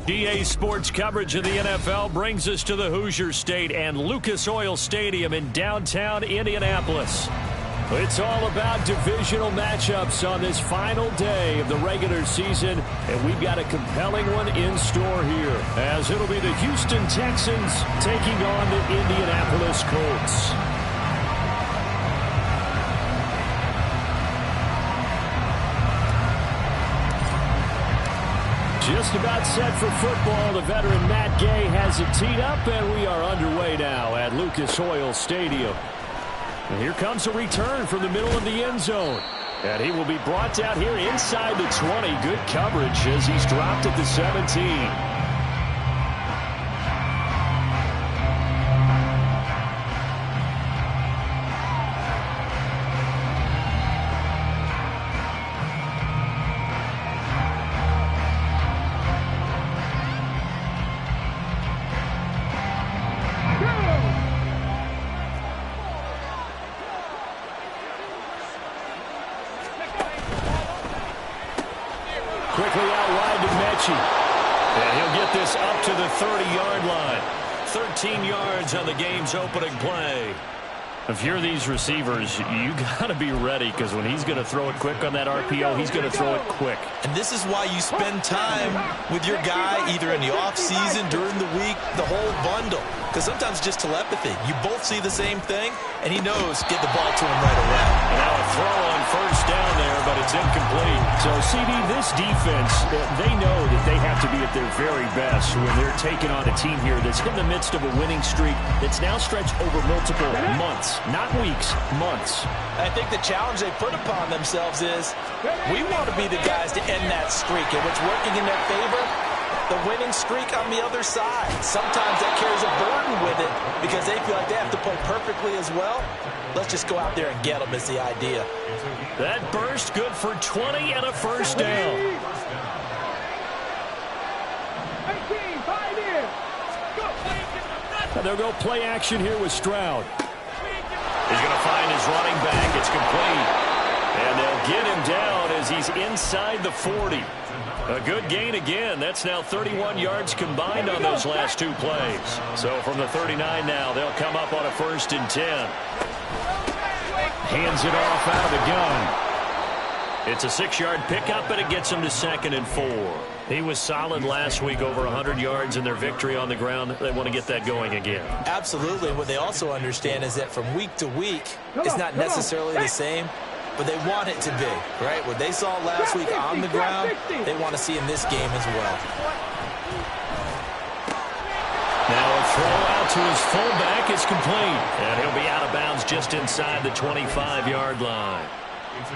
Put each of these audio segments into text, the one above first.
EA Sports coverage of the NFL brings us to the Hoosier State and Lucas Oil Stadium in downtown Indianapolis. It's all about divisional matchups on this final day of the regular season, and we've got a compelling one in store here, as it'll be the Houston Texans taking on the Indianapolis Colts. Just about set for football. The veteran Matt Gay has it teed up, and we are underway now at Lucas Oil Stadium. And here comes a return from the middle of the end zone. And he will be brought down here inside the 20. Good coverage as he's dropped at the 17. Quickly out wide to Mechie. And he'll get this up to the 30-yard line. 13 yards on the game's opening play. If you're these receivers, you got to be ready, because when he's going to throw it quick on that RPO, he's going to throw it quick. And this is why you spend time with your guy either in the offseason, during the week, the whole bundle. Because sometimes it's just telepathy. You both see the same thing, and he knows get the ball to him right away. And now a throw on first down there, but it's incomplete. So, CD, this defense, they know that they have to be at their very best when they're taking on a team here that's in the midst of a winning streak that's now stretched over multiple months, not weeks, months. I think the challenge they put upon themselves is we want to be the guys to end that streak, and what's working in their favor, the winning streak on the other side. Sometimes that carries a burden with it because they feel like they have to play perfectly as well. Let's just go out there and get them is the idea. That burst good for 20 and a first down. They'll go play action here with Stroud. He's going to find his running back. It's complete. And they'll get him down as he's inside the 40. A good gain again. That's now 31 yards combined on those last two plays. So from the 39 now, they'll come up on a 1st and 10. Hands it off out of the gun. It's a 6-yard pickup, and it gets him to 2nd and 4. He was solid last week, over 100 yards in their victory on the ground. They want to get that going again. Absolutely. What they also understand is that from week to week, it's not necessarily the same, but they want it to be, right? What they saw last week on the ground, they want to see in this game as well. Now a throw out to his fullback is complete, and he'll be out of bounds just inside the 25-yard line.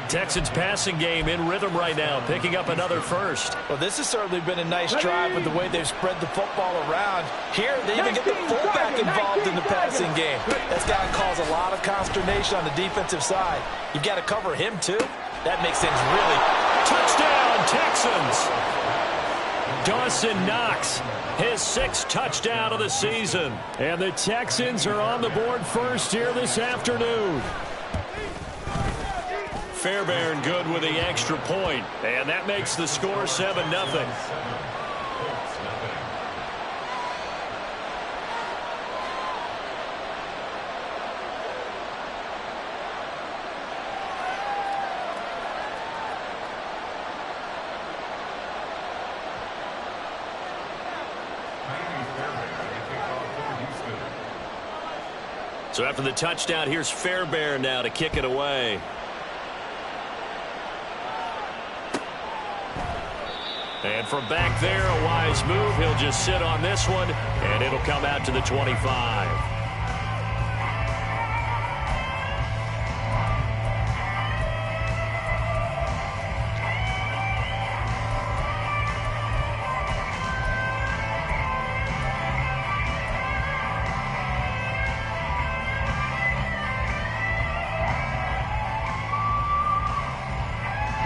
Texans passing game in rhythm right now, picking up another first. Well, this has certainly been a nice drive with the way they've spread the football around. Here, they even get the fullback involved in the passing game. That's got to cause a lot of consternation on the defensive side. You've got to cover him, too. That makes things really... Touchdown, Texans! Dawson Knox, his 6th touchdown of the season. And the Texans are on the board first here this afternoon. Fairbairn good with the extra point, and that makes the score 7-0. So after the touchdown, here's Fairbairn now to kick it away. And from back there, a wise move. He'll just sit on this one, and it'll come out to the 25.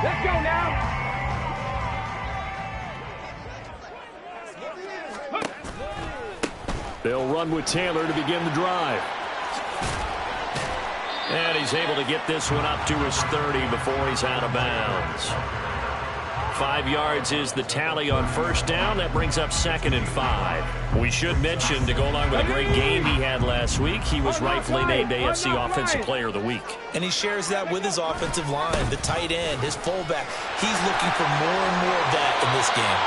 Let's go now. They'll run with Taylor to begin the drive. And he's able to get this one up to his 30 before he's out of bounds. 5 yards is the tally on first down. That brings up 2nd and 5. We should mention, to go along with a great game he had last week, he was rightfully named AFC Offensive Player of the Week. And he shares that with his offensive line, the tight end, his fullback. He's looking for more and more of that in this game.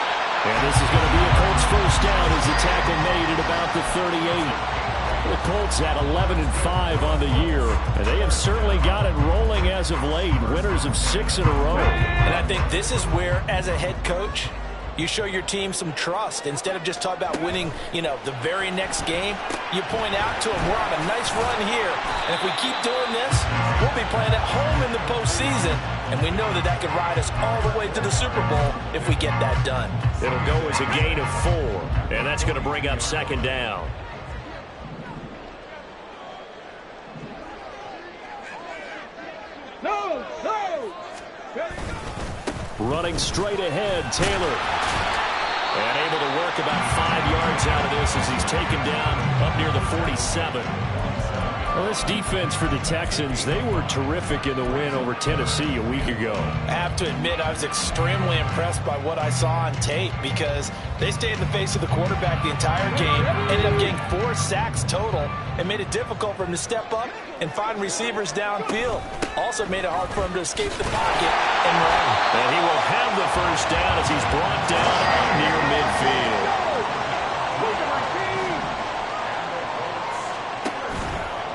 And this is going to be a Colts first down as the tackle made at about the 38. The Colts at 11-5 on the year, and they have certainly got it rolling as of late, winners of 6 in a row. And I think this is where, as a head coach, you show your team some trust. Instead of just talking about winning, the very next game, you point out to them, we're on a nice run here, and if we keep doing this, we'll be playing at home in the postseason, and we know that could ride us all the way to the Super Bowl if we get that done. It'll go as a gain of 4, and that's going to bring up 2nd down. No. Running straight ahead, Taylor. And able to work about 5 yards out of this as he's taken down up near the 47. Well, this defense for the Texans, they were terrific in the win over Tennessee a week ago. I have to admit, I was extremely impressed by what I saw on tape because they stayed in the face of the quarterback the entire game, ended up getting 4 sacks total, and made it difficult for him to step up and find receivers downfield. Also made it hard for him to escape the pocket and run. And he will have the first down as he's brought down near midfield.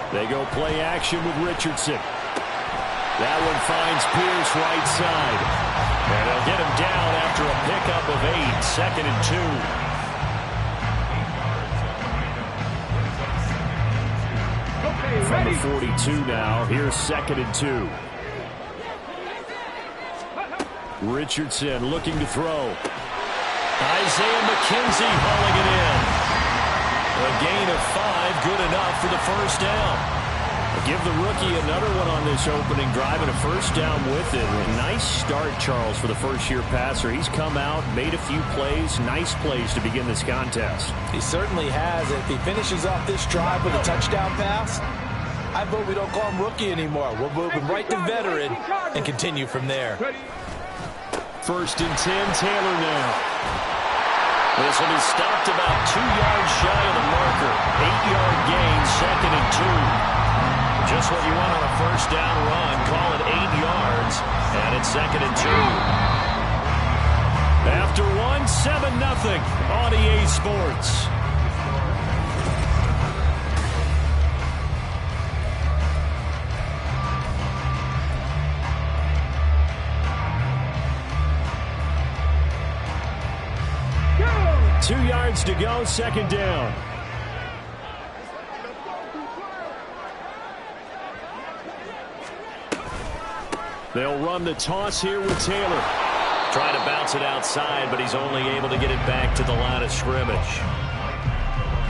They go play action with Richardson. That one finds Pierce right side. And they'll get him down after a pickup of 8, 2nd and 2. From the 42 now, here's 2nd and 2. Richardson looking to throw. Isaiah McKenzie hauling it in. A gain of 5, good enough for the first down. Give the rookie another one on this opening drive and a first down with it. A nice start, Charles, for the first-year passer. He's come out, made a few plays, nice plays to begin this contest. He certainly has. If he finishes off this drive with a touchdown pass, I vote we don't call him rookie anymore. We'll move him right to veteran and continue from there. 1st and 10, Taylor now. This will be stopped about 2 yards shy of the marker. 8-yard gain, 2nd and 2. Just what you want on a first down run. Call it 8 yards, and it's 2nd and 2. After 1, 7-0 on EA Sports. Go! 2 yards to go, 2nd down. They'll run the toss here with Taylor. Trying to bounce it outside, but he's only able to get it back to the line of scrimmage.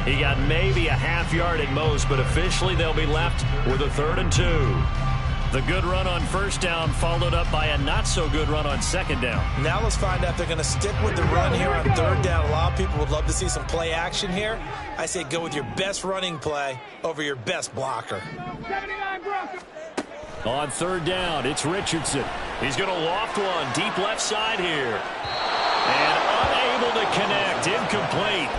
He got maybe a half yard at most, but officially they'll be left with a 3rd and 2. The good run on first down followed up by a not-so-good run on 2nd down. Now let's find out if they're going to stick with the run here on 3rd down. A lot of people would love to see some play action here. I say go with your best running play over your best blocker. 79 Broncos. On 3rd down, it's Richardson. He's going to loft one deep left side here. And unable to connect, incomplete.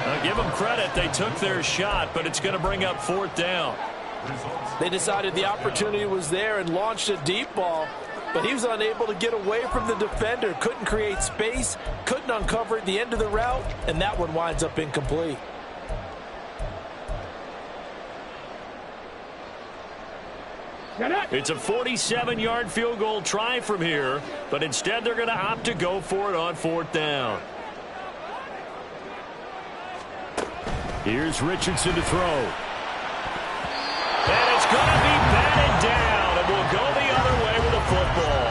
I'll give them credit, they took their shot, but it's going to bring up 4th down. They decided the opportunity was there and launched a deep ball, but he was unable to get away from the defender, couldn't create space, couldn't uncover at the end of the route, and that one winds up incomplete. It's a 47-yard field goal try from here, but instead they're going to opt to go for it on 4th down. Here's Richardson to throw. And it's going to be batted down, and will go the other way with the football.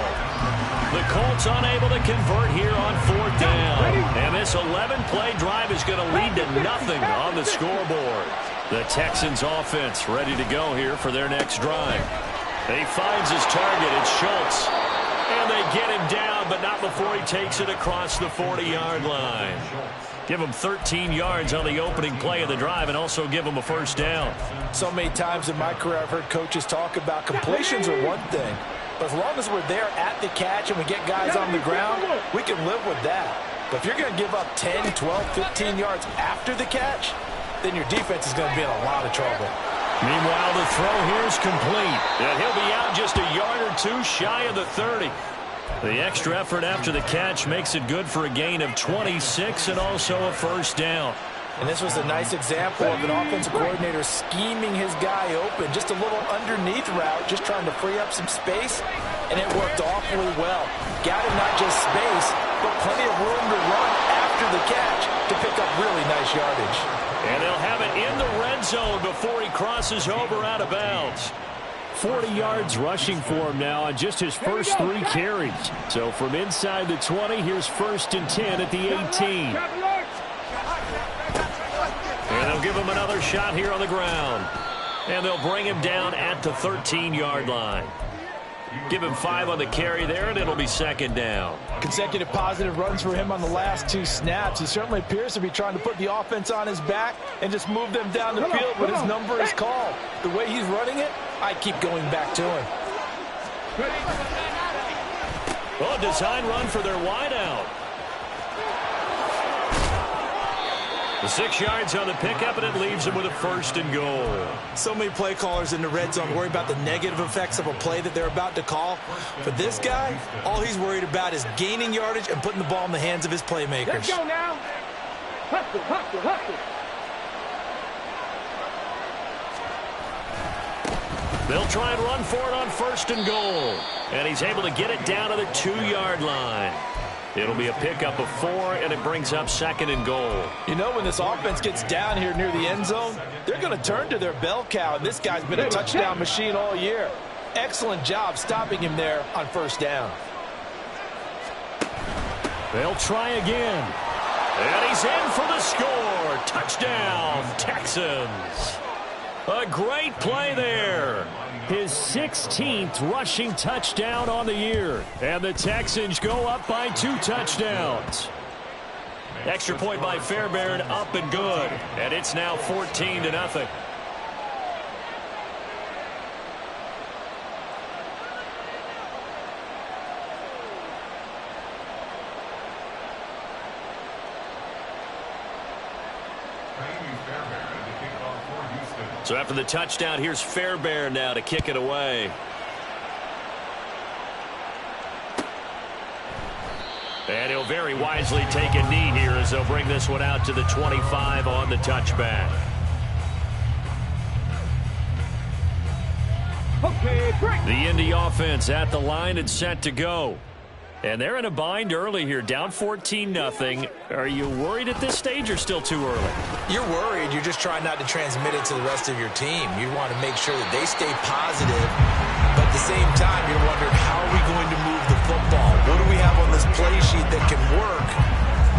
The Colts unable to convert here on 4th down. And this 11-play drive is going to lead to nothing on the scoreboard. The Texans offense ready to go here for their next drive. He finds his target, it's Schultz. And they get him down, but not before he takes it across the 40-yard line. Give him 13 yards on the opening play of the drive and also give him a first down. So many times in my career I've heard coaches talk about completions are one thing, But as long as we're there at the catch and we get guys on the ground, we can live with that. But if you're going to give up 10, 12, 15 yards after the catch, then your defense is going to be in a lot of trouble. Meanwhile, the throw here is complete. And he'll be out just a yard or two shy of the 30. The extra effort after the catch makes it good for a gain of 26 and also a first down. And this was a nice example of an offensive coordinator scheming his guy open. Just a little underneath route, just trying to free up some space, and it worked awfully well. Got him not just space, but plenty of room to run after the catch to pick up really nice yardage. And they'll have it in the red zone before he crosses over out of bounds. 40 yards rushing for him now on just his first 3 carries. So from inside the 20, here's 1st and 10 at the 18. And they'll give him another shot here on the ground. And they'll bring him down at the 13-yard line. Give him 5 on the carry there, and it'll be 2nd down. Consecutive positive runs for him on the last 2 snaps. He certainly appears to be trying to put the offense on his back and just move them down the field when his number is called. The way he's running it, I keep going back to him. Well, a design run for their wideout. The 6 yards on the pickup, and it leaves him with a 1st and goal. So many play callers in the red zone worry about the negative effects of a play that they're about to call. For this guy, all he's worried about is gaining yardage and putting the ball in the hands of his playmakers. Let's go now. Hustle, hustle, hustle. They'll try and run for it on 1st and goal. And he's able to get it down to the 2-yard line. It'll be a pickup of 4, and it brings up 2nd and goal. You know, when this offense gets down here near the end zone, they're going to turn to their bell cow, and this guy's been a touchdown machine all year. Excellent job stopping him there on 1st down. They'll try again. And he's in for the score. Touchdown, Texans. A great play there. His 16th rushing touchdown on the year. And the Texans go up by 2 touchdowns. Extra point by Fairbairn, up and good. And it's now 14-0. So after the touchdown, here's Fairbairn now to kick it away. And he'll very wisely take a knee here as they'll bring this one out to the 25 on the touchback. Okay, break. The Indy offense at the line and set to go. And they're in a bind early here, down 14-0. Are you worried at this stage or still too early? You're worried. You're just trying not to transmit it to the rest of your team. You want to make sure that they stay positive. But at the same time, you're wondering, how are we going to move the football? What do we have on this play sheet that can work?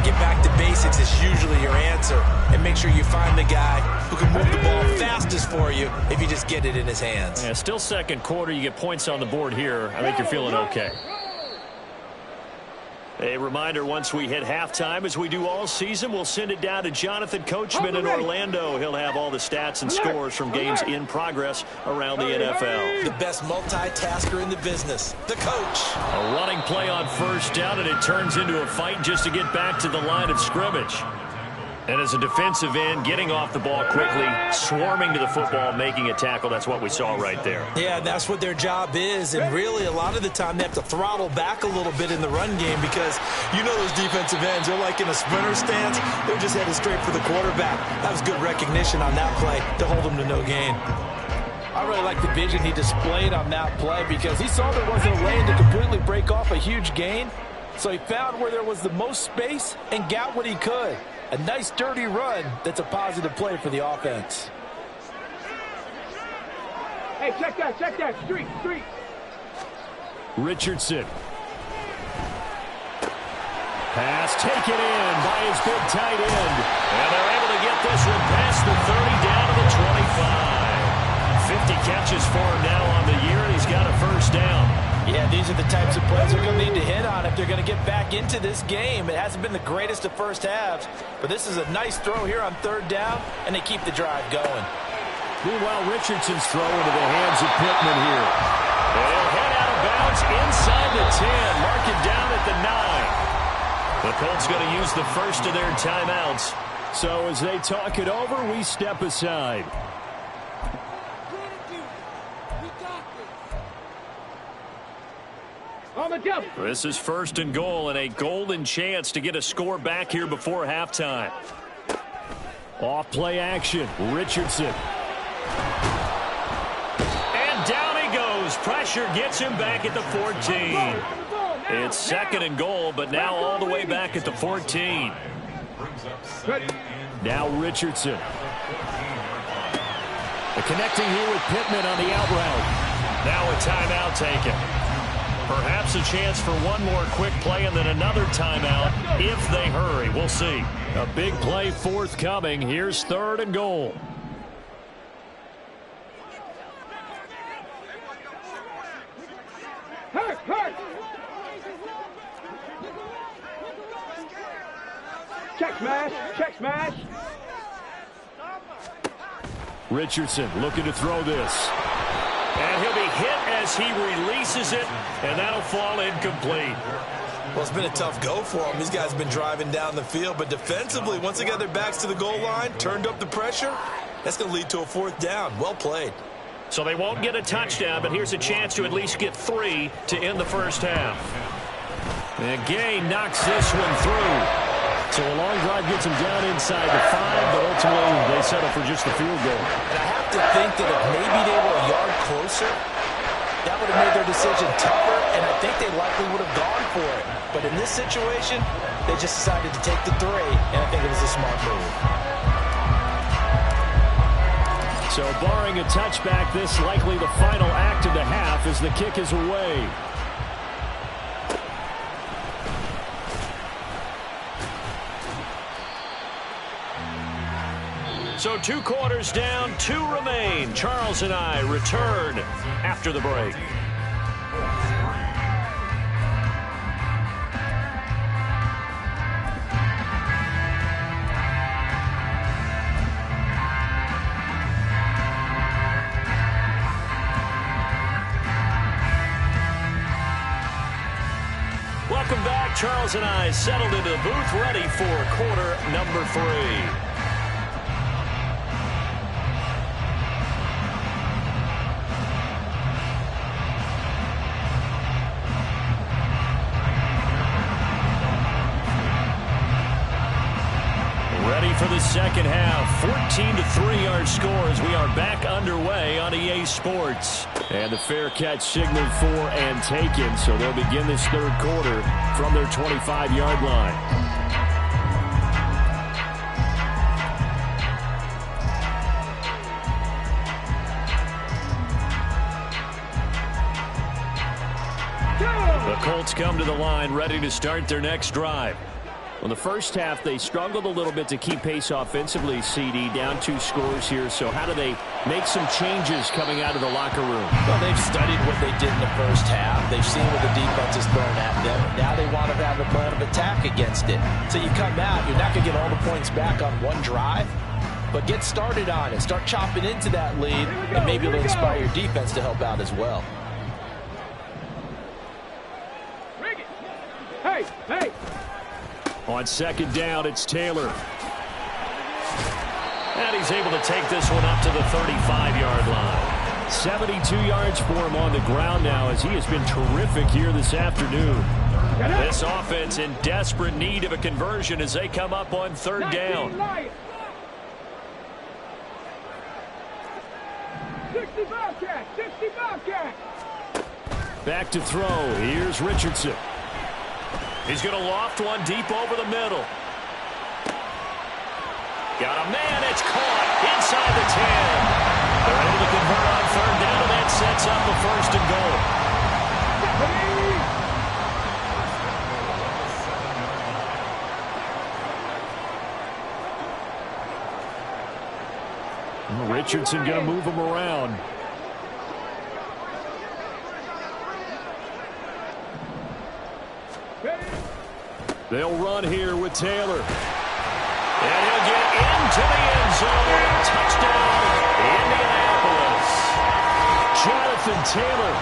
Get back to basics is usually your answer. And make sure you find the guy who can move the ball fastest for you if you just get it in his hands. Yeah, still 2nd quarter. You get points on the board here. I think you're feeling okay. A reminder, once we hit halftime, as we do all season, we'll send it down to Jonathan Coachman in Orlando. He'll have all the stats and scores from games in progress around the NFL. The best multitasker in the business, the coach. A running play on 1st down, and it turns into a fight just to get back to the line of scrimmage. And as a defensive end, getting off the ball quickly, swarming to the football, making a tackle, that's what we saw right there. Yeah, that's what their job is. And really, a lot of the time, they have to throttle back a little bit in the run game because you know those defensive ends, they're like in a sprinter stance. They're just headed straight for the quarterback. That was good recognition on that play to hold them to no gain. I really like the vision he displayed on that play because he saw there wasn't a lane to completely break off a huge gain. So he found where there was the most space and got what he could. A nice, dirty run that's a positive play for the offense. Hey, check that, street. Richardson. Pass taken in by his big tight end. And they're able to get this one past the 30 down to the 25. 50 catches for him now on the year, and he's got a 1st down. Yeah, these are the types of plays they're going to need to hit on if they're going to get back into this game. It hasn't been the greatest of first halves, but this is a nice throw here on 3rd down, and they keep the drive going. Meanwhile, Richardson's throw into the hands of Pittman here. And he'll head out of bounds inside the 10. Mark it down at the 9. The Colts going to use the first of their timeouts. So as they talk it over, we step aside. This is 1st and goal and a golden chance to get a score back here before halftime. Off play action. Richardson. And down he goes. Pressure gets him back at the 14. It's 2nd and goal, but now all the way back at the 14. Now Richardson. The connecting here with Pittman on the out route. Now a timeout taken. Perhaps a chance for one more quick play and then another timeout if they hurry. We'll see. A big play forthcoming. Here's 3rd and goal. Check smash, check smash. Richardson looking to throw this. And he'll be hit as he releases it, and that'll fall incomplete. Well, it's been a tough go for them. These guys have been driving down the field, but defensively, once they got their backs to the goal line, turned up the pressure, that's going to lead to a 4th down. Well played. So they won't get a touchdown, but here's a chance to at least get 3 to end the first half. And Gay knocks this one through. So a long drive gets him down inside the 5, but ultimately they settle for just the field goal. And I have to think that if maybe they were a yard closer, that would have made their decision tougher, and I think they likely would have gone for it. But in this situation, they just decided to take the 3, and I think it was a smart move. So barring a touchback, this likely the final act of the half as the kick is away. So 2 quarters down, 2 remain. Charles and I return after the break. Welcome back. Charles and I settled into the booth ready for quarter number 3. For the second half, 14-3 our scores. We are back underway on EA Sports. And the fair catch signaled for and taken, so they'll begin this 3rd quarter from their 25-yard line. The Colts come to the line ready to start their next drive. In the first half, they struggled a little bit to keep pace offensively, CD, down 2 scores here. So how do they make some changes coming out of the locker room? Well, they've studied what they did in the first half. They've seen what the defense is throwing at them. Now they want to have a plan of attack against it. So you come out, you're not going to get all the points back on one drive, but get started on it. Start chopping into that lead, and maybe it'll inspire your defense to help out as well. Hey, hey. On 2nd down, it's Taylor. And he's able to take this one up to the 35-yard line. 72 yards for him on the ground now as he has been terrific here this afternoon. This offense in desperate need of a conversion as they come up on 3rd down. 65 catch, 65 catch. Back to throw. Here's Richardson. He's going to loft one deep over the middle. Got a man. It's caught inside the 10. They're able to convert on 3rd down, and that sets up a 1st and goal. Richardson going to move him around. They'll run here with Taylor. And he'll get into the end zone. Touchdown, Indianapolis. Jonathan Taylor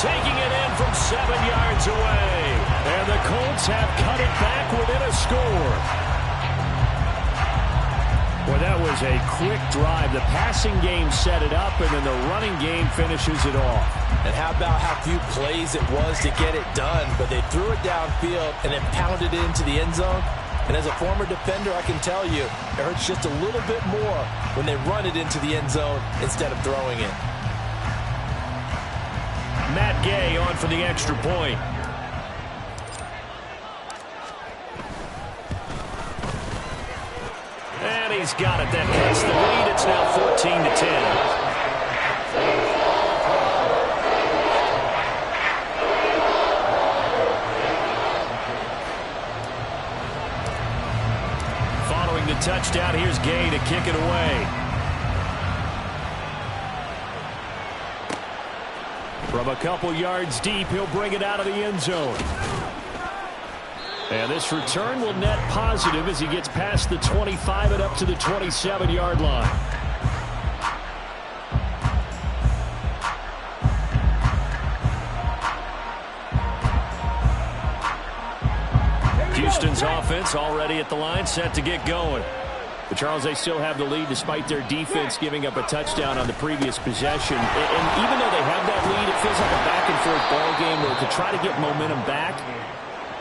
taking it in from 7 yards away. And the Colts have cut it back within a score. Well, that was a quick drive. The passing game set it up, and then the running game finishes it off. And how about how few plays it was to get it done, but they threw it downfield and then pounded it into the end zone. And as a former defender, I can tell you, it hurts just a little bit more when they run it into the end zone instead of throwing it. Matt Gay on for the extra point. And he's got it. That cuts the lead. It's now 14-10. Following the touchdown, here's Gay to kick it away. From a couple yards deep, he'll bring it out of the end zone. And this return will net positive as he gets past the 25 and up to the 27-yard line. Houston's offense already at the line, set to get going. But Charles, they still have the lead despite their defense giving up a touchdown on the previous possession. And even though they have that lead, it feels like a back-and-forth ball game where to try to get momentum back,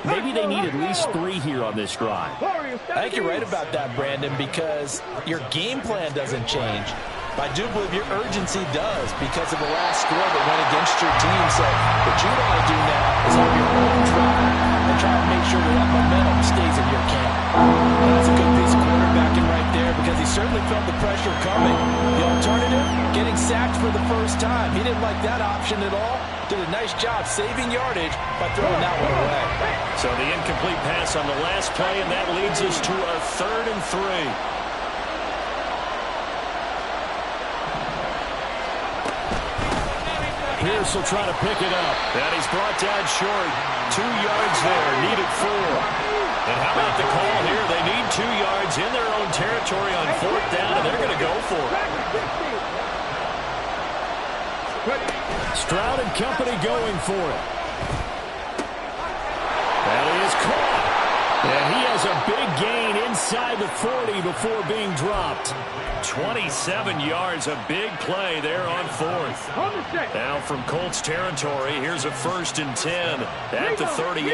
maybe they need at least 3 here on this drive. I think you're right about that, Brandon, because your game plan doesn't change. But I do believe your urgency does because of the last score that went against your team. So what you want to do now is have your own drive and try to make sure that momentum stays in your camp. And that's a good piece of quarterbacking right there because he certainly felt the pressure coming. The alternative, getting sacked for the first time. He didn't like that option at all. Did a nice job saving yardage by throwing that one away. So the incomplete pass on the last play, and that leads us to a 3rd and 3. Pierce will try to pick it up. And he's brought down short. 2 yards there, needed 4. And how about the call here? They need 2 yards in their own territory on 4th down, and they're going to go for it. Stroud and company going for it. That is caught. And he has a big gain inside the 40 before being dropped. 27 yards, a big play there on 4th. Now from Colts territory, here's a 1st and 10 at the 38.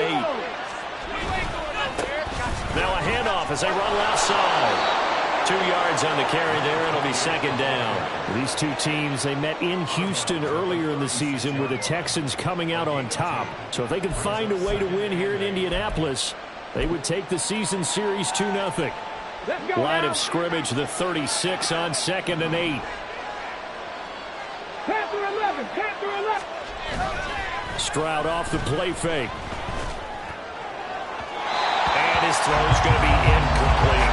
Now a handoff as they run left side. 2 yards on the carry there. It'll be 2nd down. These two teams, they met in Houston earlier in the season with the Texans coming out on top. So if they could find a way to win here in Indianapolis, they would take the season series 2-0. Line of scrimmage, the 36 on 2nd and 8. Panther 11, Panther 11. Stroud off the play fake. And his throw's going to be incomplete.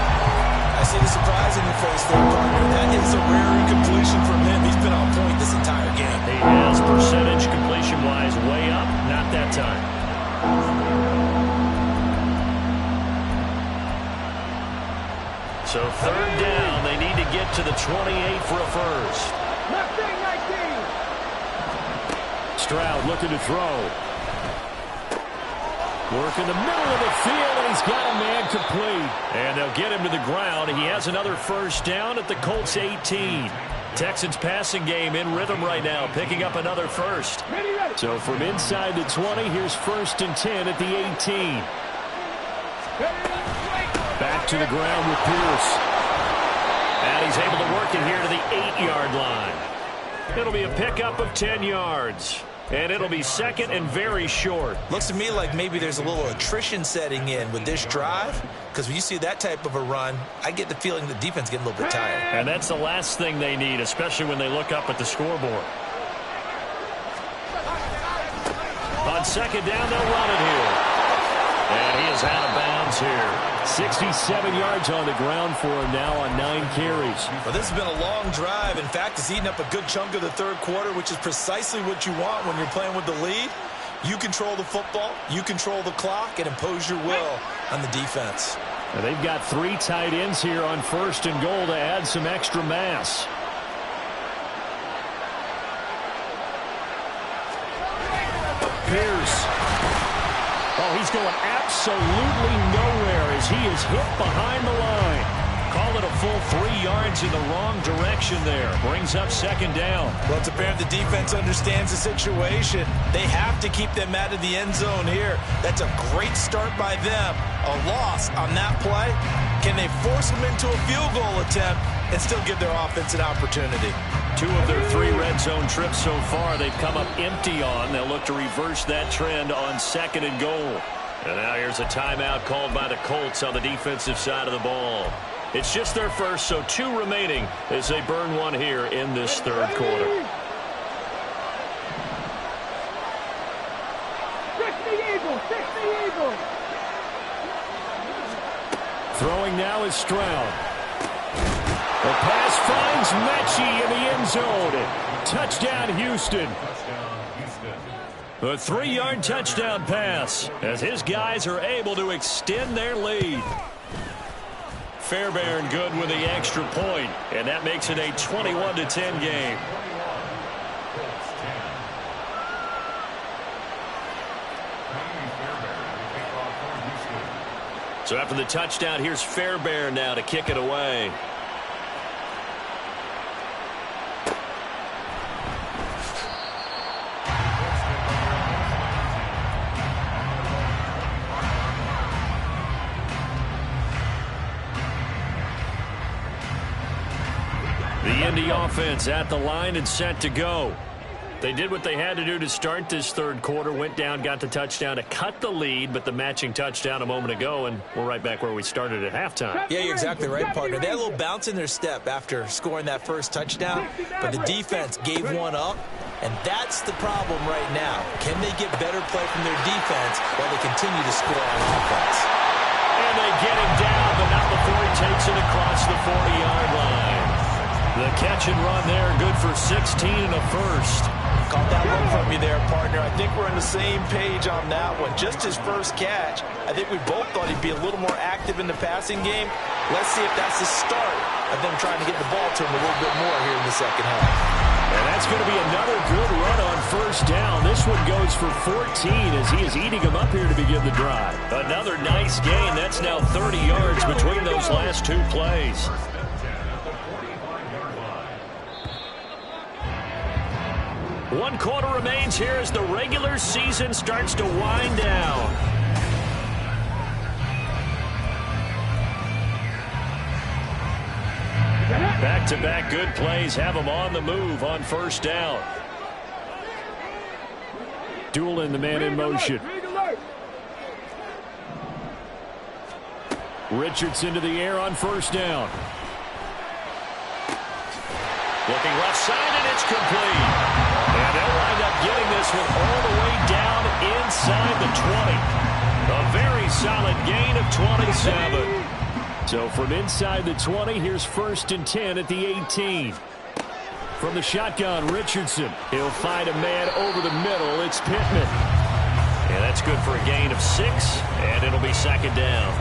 I see the surprise in your face there, partner. That is a rare incompletion from him. He's been on point this entire game. He has percentage completion-wise way up. Not that time. So 3rd down. They need to get to the 28 for a first. Stroud looking to throw. Work in the middle of the field, and he's got a man complete. And they'll get him to the ground. He has another 1st down at the Colts 18. Texans passing game in rhythm right now, picking up another 1st. So from inside the 20, here's 1st and 10 at the 18. Back to the ground with Pierce. And he's able to work it here to the 8-yard line. It'll be a pickup of 10 yards. And it'll be 2nd and very short. Looks to me like maybe there's a little attrition setting in with this drive. Because when you see that type of a run, I get the feeling the defense getting a little bit tired. And that's the last thing they need, especially when they look up at the scoreboard. On 2nd down, they'll run it here. And he is out of bounds here. 67 yards on the ground for him now on 9 carries. Well, this has been a long drive. In fact, it's eaten up a good chunk of the 3rd quarter, which is precisely what you want when you're playing with the lead. You control the football, you control the clock, and impose your will on the defense. And they've got 3 tight ends here on 1st and goal to add some extra mass. Pierce. Oh, he's going absolutely nowhere as he is hit behind the line. Call it a full 3 yards in the wrong direction there. Brings up second down. Well, it's apparent the defense understands the situation. They have to keep them out of the end zone here. That's a great start by them. A loss on that play. Can they force them into a field goal attempt and still give their offense an opportunity? 2 of their 3 red zone trips so far they've come up empty on. They'll look to reverse that trend on second and goal. And now here's a timeout called by the Colts on the defensive side of the ball. It's just their first, so 2 remaining as they burn one here in this third quarter. Throwing now is Stroud. The pass finds Mechie in the end zone. Touchdown, Houston. A 3-yard touchdown pass as his guys are able to extend their lead. Fairbairn good with the extra point, and that makes it a 21-10 game. So after the touchdown, here's Fairbairn now to kick it away. The Indy offense at the line and set to go. They did what they had to do to start this third quarter, went down, got the touchdown to cut the lead, but the matching touchdown a moment ago, and we're right back where we started at halftime. Yeah, you're exactly right, partner. They had a little bounce in their step after scoring that first touchdown, but the defense gave one up, and that's the problem right now. Can they get better play from their defense while they continue to score on offense? And they get him down, but not before he takes it across the 40-yard line. The catch and run there, good for 16 and a first. Caught that look from you there, partner. I think we're on the same page on that one. Just his first catch. I think we both thought he'd be a little more active in the passing game. Let's see if that's the start of them trying to get the ball to him a little bit more here in the second half. And that's going to be another good run on first down. This one goes for 14 as he is eating them up here to begin the drive. Another nice gain. That's now 30 yards between those last 2 plays. One quarter remains here as the regular season starts to wind down. Back-to-back good plays have them on the move on first down. Doolin, the man in motion. Richardson to the air on first down. Looking left side, and it's complete. And they'll wind up getting this one all the way down inside the 20. A very solid gain of 27. So from inside the 20, here's 1st and 10 at the 18. From the shotgun, Richardson. He'll find a man over the middle. It's Pittman. And that's good for a gain of 6, and it'll be second down.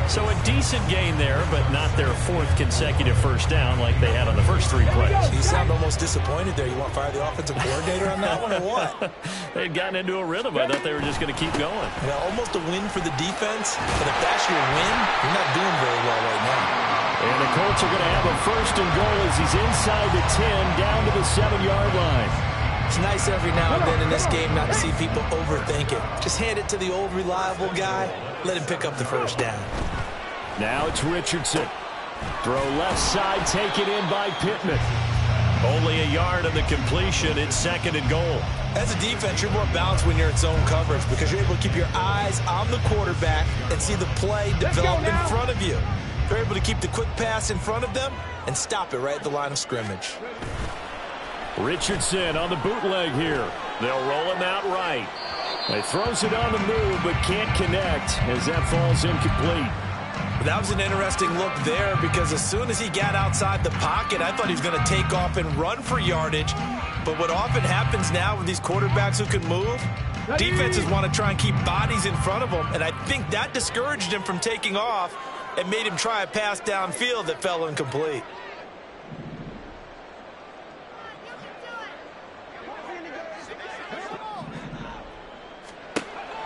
So a decent gain there, but not their 4th consecutive first down like they had on the first 3 plays. You sound almost disappointed there. You want to fire the offensive coordinator on that one or what? They'd gotten into a rhythm. I thought they were just going to keep going. Yeah, almost a win for the defense, but if that's your win, you're not doing very well right now. And the Colts are going to have a 1st and goal as he's inside the 10 down to the 7-yard line. It's nice every now and then in this game not to see people overthink it. Just hand it to the old reliable guy. Let him pick up the first down. Now it's Richardson. Throw left side, taken in by Pittman. Only a yard of the completion. It's 2nd and goal. As a defense, you're more balanced when you're in zone coverage because you're able to keep your eyes on the quarterback and see the play develop in front of you. You're able to keep the quick pass in front of them and stop it right at the line of scrimmage. Richardson on the bootleg here. They'll roll him out right. He throws it on the move but can't connect as that falls incomplete. That was an interesting look there because as soon as he got outside the pocket, I thought he was going to take off and run for yardage. But what often happens now with these quarterbacks who can move, defenses want to try and keep bodies in front of them. And I think that discouraged him from taking off and made him try a pass downfield that fell incomplete.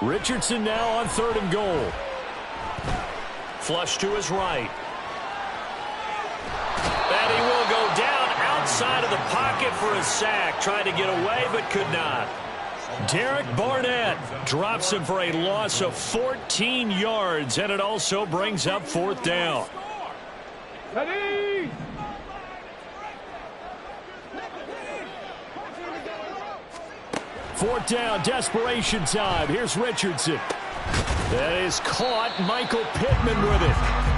Richardson now on 3rd and goal. Flush to his right. And he will go down outside of the pocket for a sack. Tried to get away, but could not. Derek Barnett drops him for a loss of 14 yards, and it also brings up 4th down. Ready? Fourth down, desperation time. Here's Richardson. That is caught. Michael Pittman with it.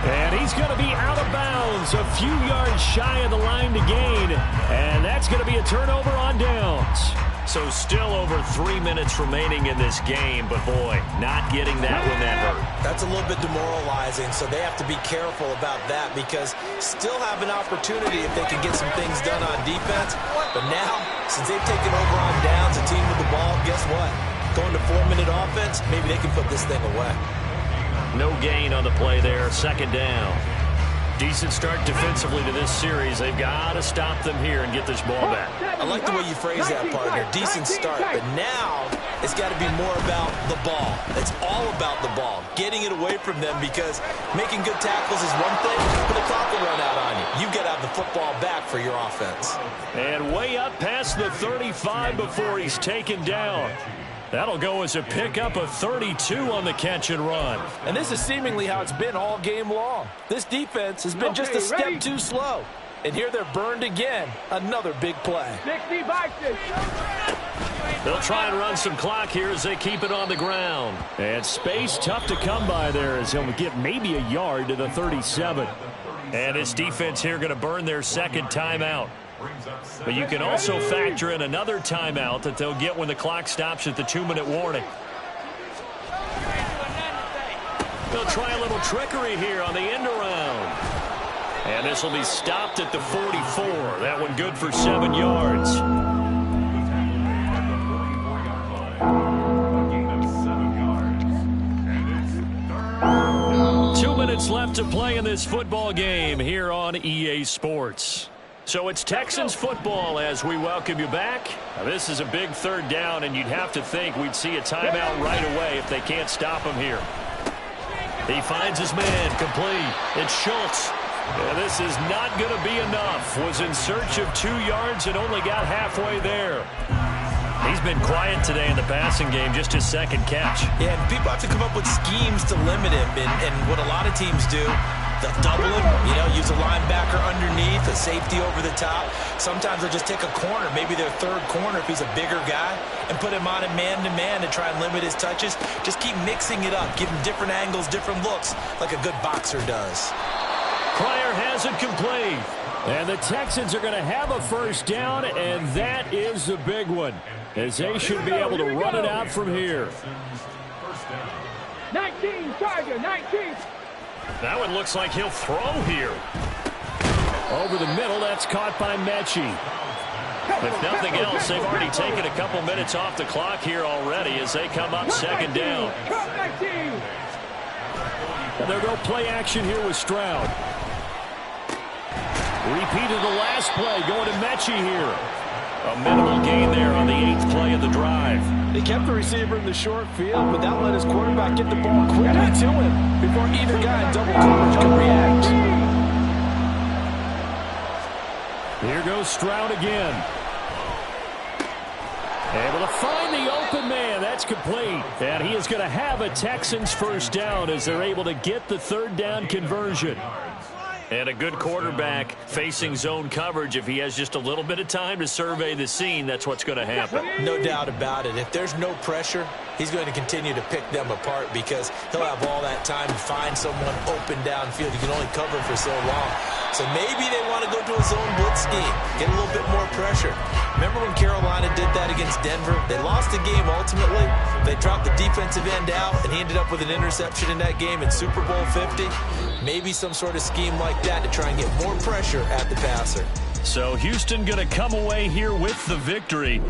And he's going to be out of bounds, a few yards shy of the line to gain. And that's going to be a turnover on downs. So still over 3 minutes remaining in this game, but boy, not getting that one that hurt. That's a little bit demoralizing, so they have to be careful about that because still have an opportunity if they can get some things done on defense. But now, since they've taken over on downs, a team with the ball, guess what? Going to 4-minute offense, maybe they can put this thing away. No gain on the play there, 2nd down. Decent start defensively to this series. They've got to stop them here and get this ball back. I like the way you phrase that, partner. Decent start, but now it's got to be more about the ball. It's all about the ball, getting it away from them because making good tackles is one thing, but the clock will run out on you. You've got to have the football back for your offense. And way up past the 35 before he's taken down. That'll go as a pickup of 32 on the catch and run. And this is seemingly how it's been all game long. This defense has been just a step too slow. And here they're burned again. Another big play. 65. They'll try and run some clock here as they keep it on the ground. And space tough to come by there as he'll get maybe a yard to the 37. And this defense here going to burn their 2nd timeout. But you can also factor in another timeout that they'll get when the clock stops at the 2-minute warning. They'll try a little trickery here on the end around. And this will be stopped at the 44. That one good for 7 yards. Two minutes left to play in this football game here on EA Sports. So it's Texans football as we welcome you back. Now this is a big 3rd down, and you'd have to think we'd see a timeout right away if they can't stop him here. He finds his man, complete. It's Schultz. And this is not going to be enough. Was in search of 2 yards and only got halfway there. He's been quiet today in the passing game, just his 2nd catch. Yeah, and people have to come up with schemes to limit him, and what a lot of teams do, they'll double him, use a linebacker underneath, a safety over the top. Sometimes they'll just take a corner, maybe their 3rd corner if he's a bigger guy, and put him on a man-to-man to try and limit his touches. Just keep mixing it up, give him different angles, different looks, like a good boxer does. Pryor has it complete. And the Texans are going to have a 1st down, and that is the big one, as they should be able to run it out from here. 19, Tiger, 19. That one looks like he'll throw here. Over the middle, that's caught by Mechie. If nothing else, they've already taken a couple minutes off the clock here already as they come up 2nd down. And they'll go play action here with Stroud. Repeated the last play, going to Mechie here. A minimal gain there on the 8th play of the drive. They kept the receiver in the short field, but that let his quarterback get the ball quickly to him before either guy in double coverage could react. Here goes Stroud again. Able to find the open man. That's complete. And he is going to have a Texans 1st down as they're able to get the 3rd down conversion. And a good quarterback facing zone coverage. If he has just a little bit of time to survey the scene, that's what's going to happen. No doubt about it. If there's no pressure, he's going to continue to pick them apart because he'll have all that time to find someone open downfield. He can only cover for so long. So maybe they want to go to a zone blitz scheme, get a little bit more pressure. Remember when Carolina did that against Denver? They lost the game ultimately. They dropped the defensive end out, and he ended up with an interception in that game in Super Bowl 50. Maybe some sort of scheme like that to try and get more pressure at the passer. So Houston going to come away here with the victory.